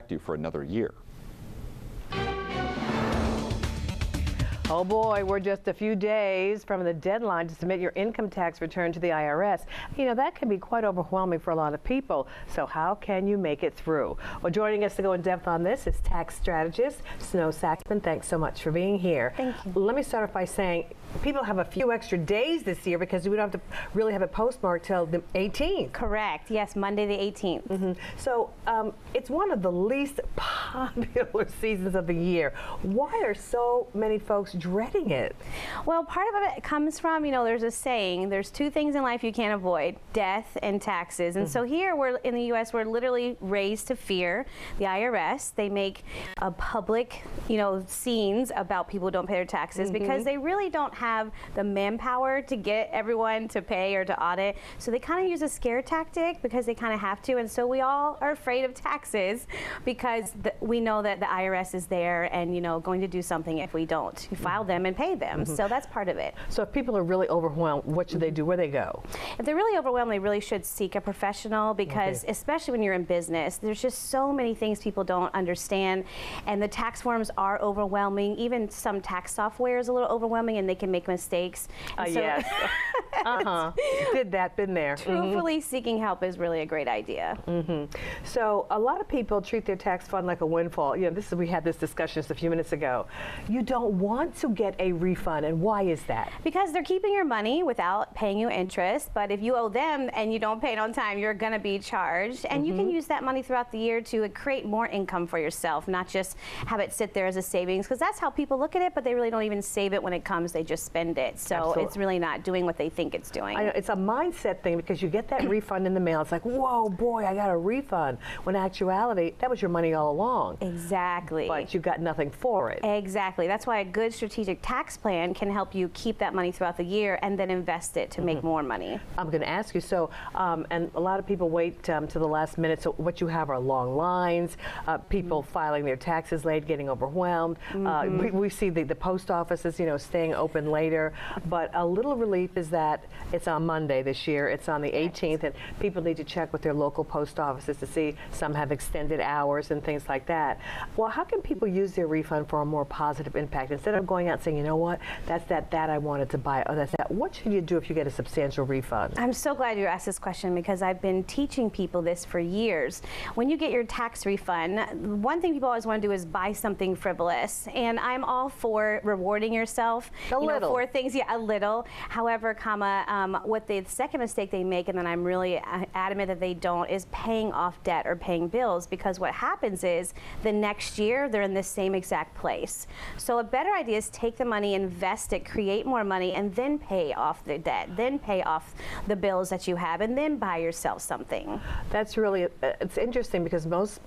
protect you for another year. Oh boy, we're just a few days from the deadline to submit your income tax return to the IRS. You know, that can be quite overwhelming for a lot of people. So how can you make it through? Well, joining us to go in depth on this is tax strategist Snow Saxman. Thanks so much for being here. Thank you. Let me start off by saying people have a few extra days this year because we don't have to really have it postmarked till the 18th. Correct. Yes, Monday the 18th. So it's one of the least popular seasons of the year. Why are so many folks dreading it? Well, part of it comes from, you know, there's a saying, there's two things in life you can't avoid, death and taxes. And so here we're in the U.S., we're literally raised to fear the IRS. They make public, you know, scenes about people who don't pay their taxes because they really don't have the manpower to get everyone to pay or to audit. So they kind of use a scare tactic because they kind of have to. And so we all are afraid of taxes because we know that the IRS is there and, you know, going to do something if we don't. You file them and pay them. So that's part of it. So if people are really overwhelmed, what should they do? Where they go? If they're really overwhelmed, they really should seek a professional because especially when you're in business, there's just so many things people don't understand. And the tax forms are overwhelming. Even some tax software is a little overwhelming and they can make mistakes. Yes. Did that, been there. Truthfully, seeking help is really a great idea. So a lot of people treat their tax fund like a windfall. You know, we had this discussion just a few minutes ago. You don't want to get a refund, and why is that? Because they're keeping your money without paying you interest, but if you owe them and you don't pay it on time, you're going to be charged. And you can use that money throughout the year to create more income for yourself, not just have it sit there as a savings, because that's how people look at it, but they really don't even save it when it comes, they just spend it. So it's really not doing what they think it's doing. I know, it's a mindset thing because you get that refund in the mail. It's like, whoa, boy, I got a refund. When in actuality, that was your money all along. Exactly. But you got nothing for it. Exactly. That's why a good strategic tax plan can help you keep that money throughout the year and then invest it to make more money. I'm going to ask you, so, and a lot of people wait to the last minute, so what you have are long lines, people filing their taxes late, getting overwhelmed. We see the post offices, you know, staying open later, but a little relief is that it's on Monday this year, it's on the 18th, and people need to check with their local post offices to see some have extended hours and things like that. Well, how can people use their refund for a more positive impact? Instead of going out and saying, you know what, that's that I wanted to buy, oh, that's that. What should you do if you get a substantial refund? I'm so glad you asked this question because I've been teaching people this for years. When you get your tax refund, one thing people always want to do is buy something frivolous. And I'm all for rewarding yourself. A little. For things, yeah, a little. However, what the second mistake they make, and then I'm really adamant that they don't, is paying off debt or paying bills, because what happens is the next year they're in the same exact place. So a better idea is take the money, invest it, create more money, and then pay off the debt, then pay off the bills that you have, and then buy yourself something. That's really, it's interesting because most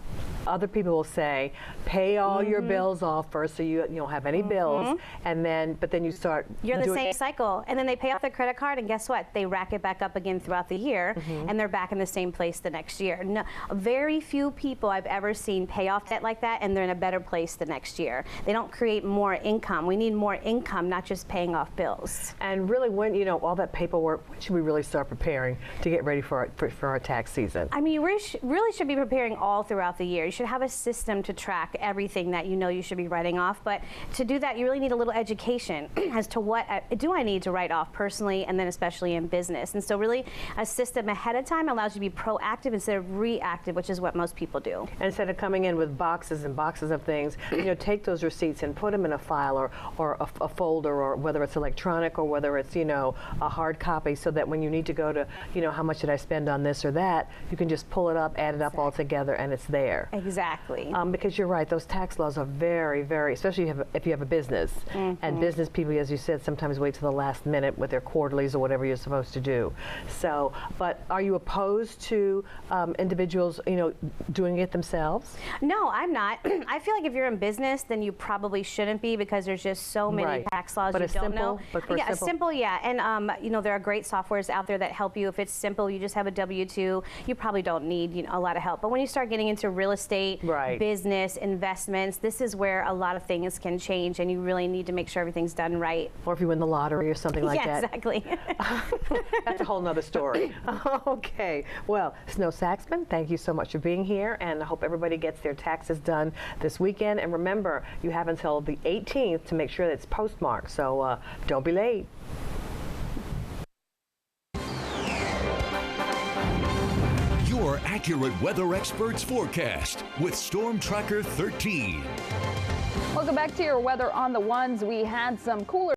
other people will say, pay all your bills off first so you don't have any bills, and then, but then you start. You're in the same cycle, and then they pay off their credit card, and guess what? They rack it back up again throughout the year, and they're back in the same place the next year. No, very few people I've ever seen pay off debt like that, and they're in a better place the next year. They don't create more income. We need more income, not just paying off bills. And really, when, you know, all that paperwork, when should we really start preparing to get ready for our tax season? I mean, you really should be preparing all throughout the year. You should have a system to track everything that you know you should be writing off, but to do that, you really need a little education as to what do I need to write off personally, and then especially in business. And so really, a system ahead of time allows you to be proactive instead of reactive, which is what most people do. And instead of coming in with boxes and boxes of things, you know, take those receipts and put them in a file or a folder, or whether it's electronic or whether it's, you know, a hard copy, so that when you need to go to, you know, how much did I spend on this or that, you can just pull it up, add it up all together, and it's there. Exactly. Because you're right, those tax laws are very, very, especially if you have a business. And business people, as you said, sometimes wait till the last minute with their quarterlies or whatever you're supposed to do. So, but are you opposed to individuals, you know, doing it themselves? No, I'm not. I feel like if you're in business, then you probably shouldn't be, because there's just so many tax laws you don't know. Yeah, simple, yeah. And you know, there are great softwares out there that help you. If it's simple, you just have a W-2, you probably don't need, you know, a lot of help. But when you start getting into real estate, estate, Right. business, investments. This is where a lot of things can change, and you really need to make sure everything's done right. Or if you win the lottery or something like Yeah, that. exactly. That's a whole nother story. Okay. Well, Snow Saxman, thank you so much for being here, and I hope everybody gets their taxes done this weekend. And remember, you have until the 18th to make sure that it's postmarked, so don't be late. Your accurate weather experts forecast with Storm Tracker 13. Welcome back to your weather on the ones. We had some cooler